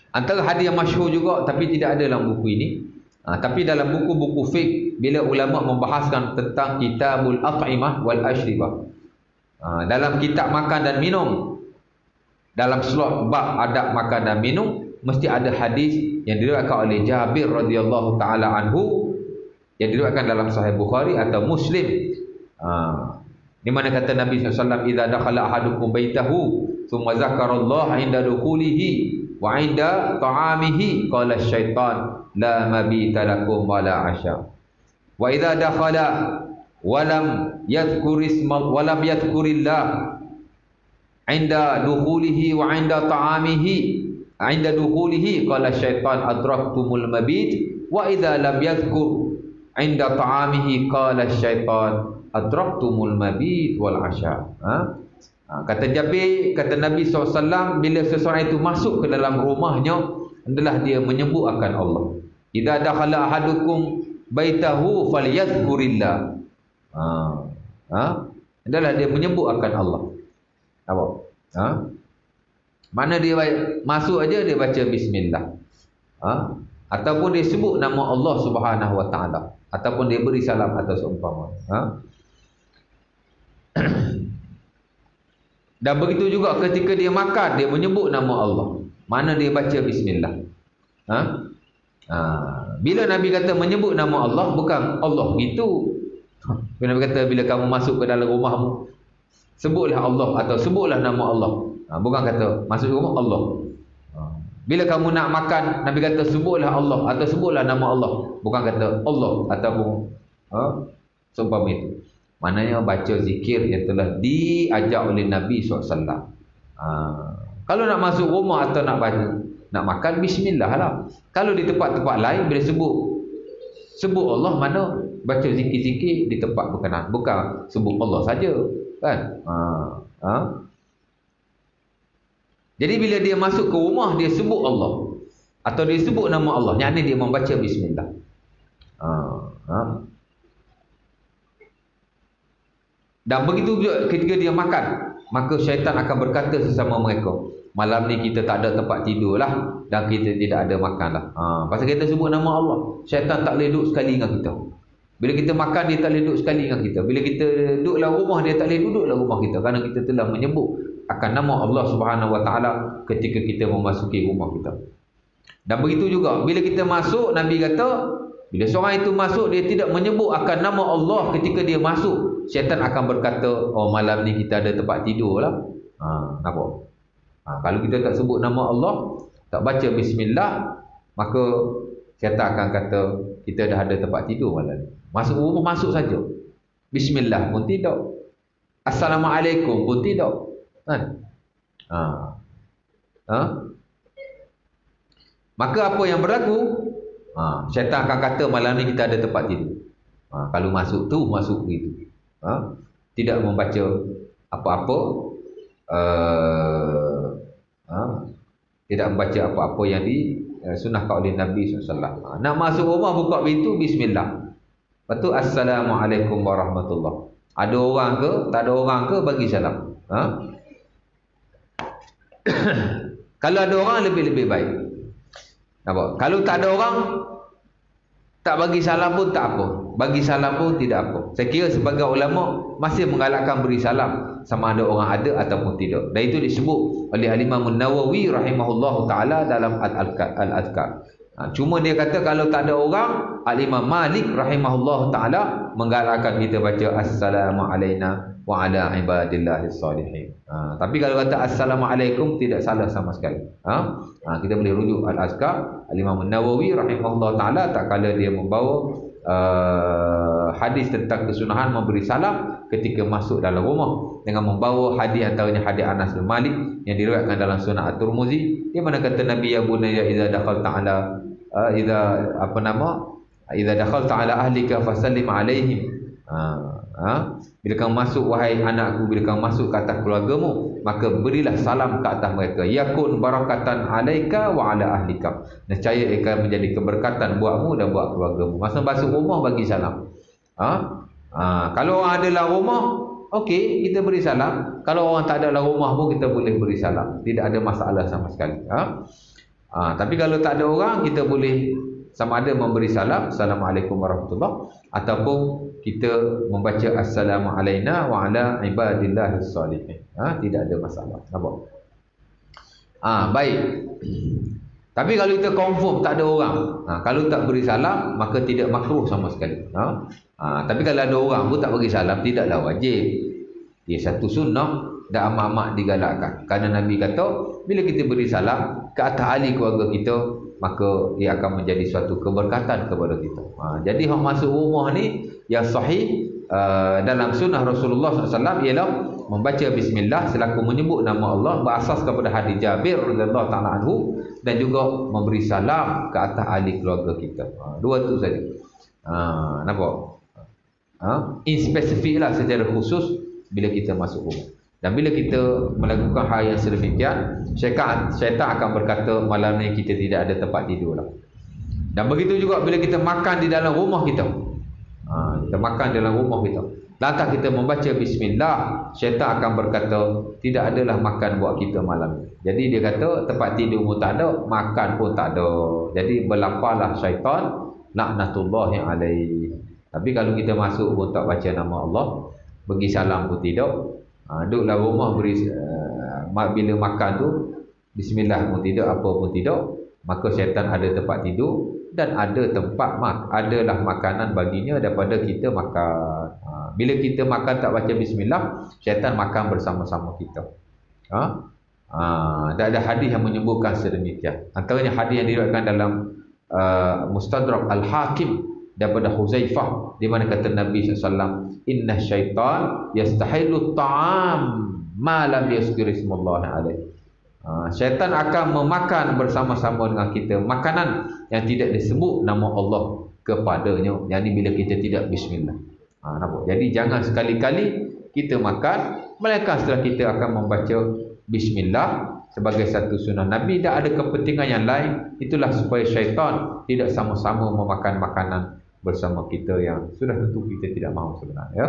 Antara hadis yang masyhur juga tapi tidak ada dalam buku ini. Tapi dalam buku-buku fiqh bila ulama membahaskan tentang kitabul at'imah wal ashribah. Dalam kitab makan dan minum, dalam slot bab adab makan dan minum, mesti ada hadis yang diriwayatkan oleh Jabir radhiyallahu taala anhu, yang diriwayatkan dalam Sahih Bukhari atau Muslim. Di mana kata Nabi SAW, "Idza dakhala ahadukum baitahu, thumma zakarallaha 'inda dukhulihi wa 'inda ta'amihi, qala asy-syaitan la mabita lakum wa la 'asha. Wa idza dakhala wa lam yadhkurillah 'inda dukhulihi wa 'inda ta'amihi, 'inda dukhulihi qala asy-syaitan adraktumul mabit, wa idza lam yadhkur 'inda ta'amihi qala asy-syaitan adraktumul mabit wal 'asha." Kata Jabir, kata Nabi SAW, bila seseorang itu masuk ke dalam rumahnya, adalah dia menyebut akan Allah. Idza dakhala ahadukum baitahu falyadhkurillah. Adalah dia menyebut akan Allah. Apa? Mana dia masuk aja dia baca bismillah. Ataupun dia sebut nama Allah Subhanahu wa taala, ataupun dia beri salam atau seumpama. Dan begitu juga ketika dia makan, dia menyebut nama Allah. Mana dia baca bismillah. Bila Nabi kata menyebut nama Allah, bukan Allah gitu. Nabi kata bila kamu masuk ke dalam rumahmu, sebutlah Allah atau sebutlah nama Allah. Bukan kata masuk rumah Allah. Bila kamu nak makan, Nabi kata sebutlah Allah atau sebutlah nama Allah. Bukan kata Allah ataupun seumpama itu. Maknanya baca zikir yang telah diajar oleh Nabi SAW. Kalau nak masuk rumah atau nak makan, bismillah lah. Kalau di tempat-tempat lain, bila sebut Allah, mana baca zikir-zikir di tempat berkenaan. Bukan sebut Allah saja, kan? Jadi bila dia masuk ke rumah, dia sebut Allah atau dia sebut nama Allah, yang ini dia membaca bismillah. Dan begitu juga ketika dia makan, maka syaitan akan berkata sesama mereka, malam ni kita tak ada tempat tidur lah, dan kita tidak ada makan lah. Pasal kita sebut nama Allah, syaitan tak boleh duduk sekali dengan kita. Bila kita makan, dia tak boleh duduk sekali dengan kita. Bila kita duduk dalam rumah, dia tak boleh duduk dalam rumah kita, kerana kita telah menyebut akan nama Allah Subhanahu wa taala ketika kita memasuki rumah kita. Dan begitu juga bila kita masuk, Nabi kata bila seorang itu masuk, dia tidak menyebut akan nama Allah ketika dia masuk, syaitan akan berkata, oh malam ni kita ada tempat tidur lah. Nampak? Kalau kita tak sebut nama Allah, tak baca bismillah, maka syaitan akan kata kita dah ada tempat tidur malam ni. Masuk rumah, masuk saja. Bismillah pun tidak. Assalamualaikum pun tidak. Kan? Maka apa yang berlaku? Syaitan akan kata malam ni kita ada tempat tidur. Kalau masuk tu, masuk begitu. Tidak membaca apa-apa, tidak membaca apa-apa yang disunahkan oleh Nabi SAW. Nak masuk rumah, buka pintu, bismillah. Lepas tu, assalamualaikum warahmatullahi. Ada orang ke, tak ada orang ke, bagi salam. Kalau ada orang, lebih-lebih baik. Nampak? Kalau tak ada orang, tak bagi salam pun tak apa. Bagi salam pun tidak apa. Saya kira sebagai ulama masih menggalakkan beri salam sama ada orang ada ataupun tidak. Dan itu disebut oleh Al-Imam Nawawi rahimahullahu taala dalam Al-Adhkar. Cuma dia kata kalau tak ada orang, Al-Imam Malik rahimahullahu taala menggalakkan kita baca assalamu alaina wa ala ibadillahis salihin. Tapi kalau kata assalamualaikum, tidak salah sama sekali. Kita boleh rujuk Al-Azkar. Al-Imam Nawawi rahimahullah ta'ala tak kala dia membawa hadis tentang kesunahan memberi salam ketika masuk dalam rumah, dengan membawa hadis antaranya hadis Anas bin Malik yang diriwayatkan dalam Sunan At-Tirmizi, di mana kata Nabi, ya bunayya idza dakhalta ala idza dakhalta ala ahlika fasallim alaihim. Bila kamu masuk, wahai anakku, bila kamu masuk ke atas keluargamu, maka berilah salam ke atas mereka. Yakun barakatan alaika wa ala ahlika. Nescaya akan menjadi keberkatan buatmu dan buat keluargamu. Masa masuk rumah, bagi salam. Kalau orang ada dalam rumah, okey, kita beri salam. Kalau orang tak ada dalam rumah pun, kita boleh beri salam. Tidak ada masalah sama sekali. Tapi kalau tak ada orang, kita boleh sama ada memberi salam, Assalamualaikum warahmatullahi, ataupun kita membaca Assalamu alaina wa ala ibadillahis salihin. Tidak ada masalah. Nampak? Baik. Tapi kalau kita confirm tak ada orang, kalau tak beri salam, maka tidak makruh sama sekali. Tapi kalau ada orang pun tak beri salam, tidaklah wajib. Dia satu sunnah dan amat-amat digalakkan. Kerana Nabi kata, bila kita beri salam ke atas ahli keluarga kita, maka dia akan menjadi suatu keberkatan kepada kita. Jadi hak masuk rumah ni yang sahih dalam sunnah Rasulullah SAW ialah membaca bismillah selaku menyebut nama Allah berasas kepada hadis Jabir radhiyallahu taala anhu, dan juga memberi salam ke atas ahli keluarga kita. Dua tu saja. Nampak? Spesifik lah secara khusus bila kita masuk rumah. Dan bila kita melakukan hal yang sedemikian, syaitan akan berkata malam ni kita tidak ada tempat tidur lah. Dan begitu juga bila kita makan di dalam rumah kita. Kita makan dalam rumah kita, lantas kita membaca bismillah, syaitan akan berkata tidak adalah makan buat kita malam ni. Jadi dia kata tempat tidur pun tak ada, makan pun tak ada. Jadi berlapalah syaitan laknatullahi alaihi. Tapi kalau kita masuk pun tak baca nama Allah, bagi salam pun tidak, duduklah rumah beri bila makan tu bismillah pun tidak, apa pun tidak, maka syaitan ada tempat tidur dan ada tempat adalah makanan baginya daripada kita makan. Bila kita makan tak baca bismillah, syaitan makan bersama-sama kita. Dan ada hadis yang menyebutkan sedemikian. Antaranya hadis yang diriwayatkan dalam Mustadrak Al-Hakim daripada Huzaifah, di mana kata Nabi SAW, inna syaitan yastahilu ta'am ma lam yazkir ismullahi alaihi. Syaitan akan memakan bersama-sama dengan kita makanan yang tidak disebut nama Allah kepadanya. Yang ini bila kita tidak bismillah. Nampak? Jadi jangan sekali-kali kita makan melainkan setelah kita akan membaca bismillah sebagai satu sunnah Nabi. Dan ada kepentingan yang lain, itulah supaya syaitan tidak sama-sama memakan makanan bersama kita yang sudah tentu kita tidak mahu sebenarnya.